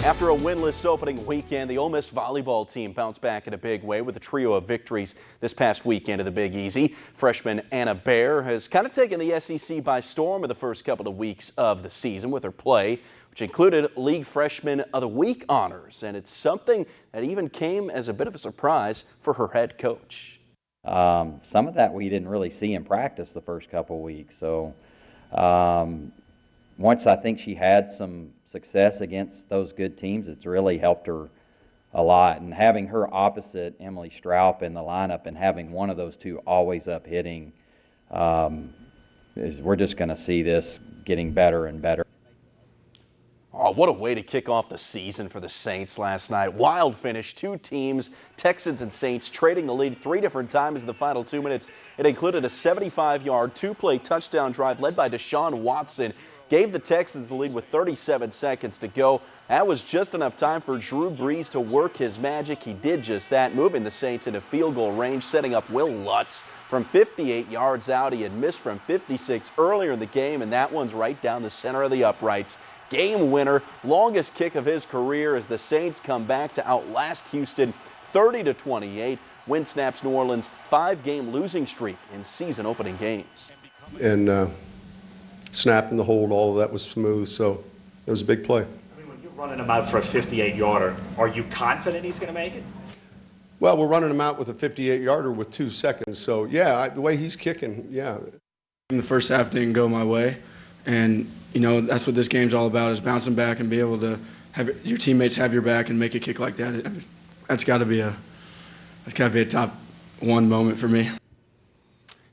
After a winless opening weekend, the Ole Miss volleyball team bounced back in a big way with a trio of victories this past weekend of the Big Easy. Freshman Anna Baer has kind of taken the SEC by storm in the first couple of weeks of the season with her play, which included League Freshman of the Week honors. And it's something that even came as a bit of a surprise for her head coach. Some of that we didn't really see in practice the first couple of weeks. So once I think she had some success against those good teams, it's really helped her a lot. And having her opposite Emily Stroup in the lineup and having one of those two always up hitting, we're just going to see this getting better and better. Oh, what a way to kick off the season for the Saints last night. Wild finish, two teams, Texans and Saints, trading the lead 3 different times in the final 2 minutes. It included a 75-yard, 2-play touchdown drive led by Deshaun Watson. Gave the Texans the lead with 37 seconds to go. That was just enough time for Drew Brees to work his magic. He did just that, moving the Saints into field goal range, setting up Will Lutz from 58 yards out. He had missed from 56 earlier in the game, and that one's right down the center of the uprights. Game winner, longest kick of his career as the Saints come back to outlast Houston 30-28. Win snaps New Orleans' 5-game losing streak in season opening games. And snap and the hold, all of that was smooth, so it was a big play. I mean, when you're running him out for a 58-yarder, are you confident he's going to make it? Well, we're running him out with a 58-yarder with 2 seconds, so yeah, the way he's kicking, yeah. In the first half didn't go my way, and you know that's what this game's all about, is bouncing back and be able to have your teammates have your back and make a kick like that. That's got to be a top 1 moment for me.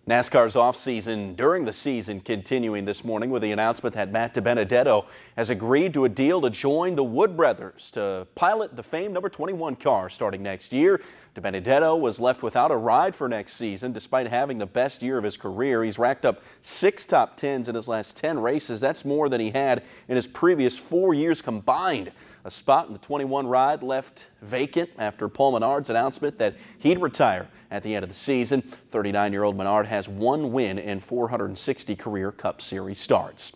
NASCAR's offseason during the season continuing this morning with the announcement that Matt DiBenedetto has agreed to a deal to join the Wood Brothers to pilot the famed number 21 car starting next year. DiBenedetto was left without a ride for next season despite having the best year of his career. He's racked up 6 top 10s in his last 10 races. That's more than he had in his previous 4 years combined. A spot in the 21 ride left vacant after Paul Menard's announcement that he'd retire at the end of the season. 39-year-old Menard has 1 win in 460 career Cup Series starts.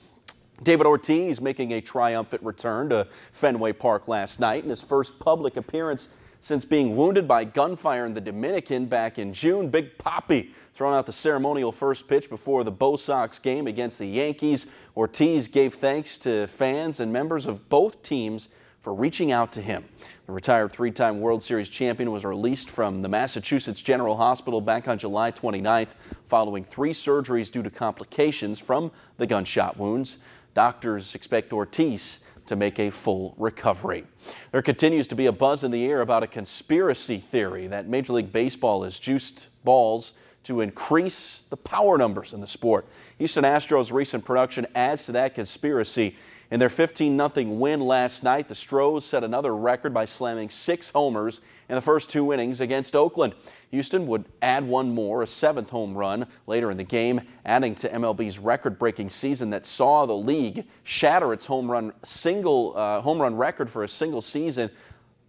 David Ortiz making a triumphant return to Fenway Park last night in his first public appearance since being wounded by gunfire in the Dominican back in June. Big Papi throwing out the ceremonial first pitch before the Bo Sox game against the Yankees. Ortiz gave thanks to fans and members of both teams for reaching out to him. The retired 3-time World Series champion was released from the Massachusetts General Hospital back on July 29th following 3 surgeries due to complications from the gunshot wounds. Doctors expect Ortiz to make a full recovery. There continues to be a buzz in the air about a conspiracy theory that Major League Baseball has juiced balls to increase the power numbers in the sport. Houston Astros' recent production adds to that conspiracy. In their 15-0 win last night, the Stros set another record by slamming 6 homers in the first 2 innings against Oakland. Houston would add 1 more, a 7th home run later in the game, adding to MLB's record-breaking season that saw the league shatter its home run record for a single season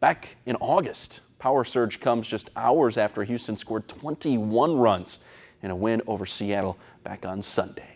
back in August. Power surge comes just hours after Houston scored 21 runs in a win over Seattle back on Sunday.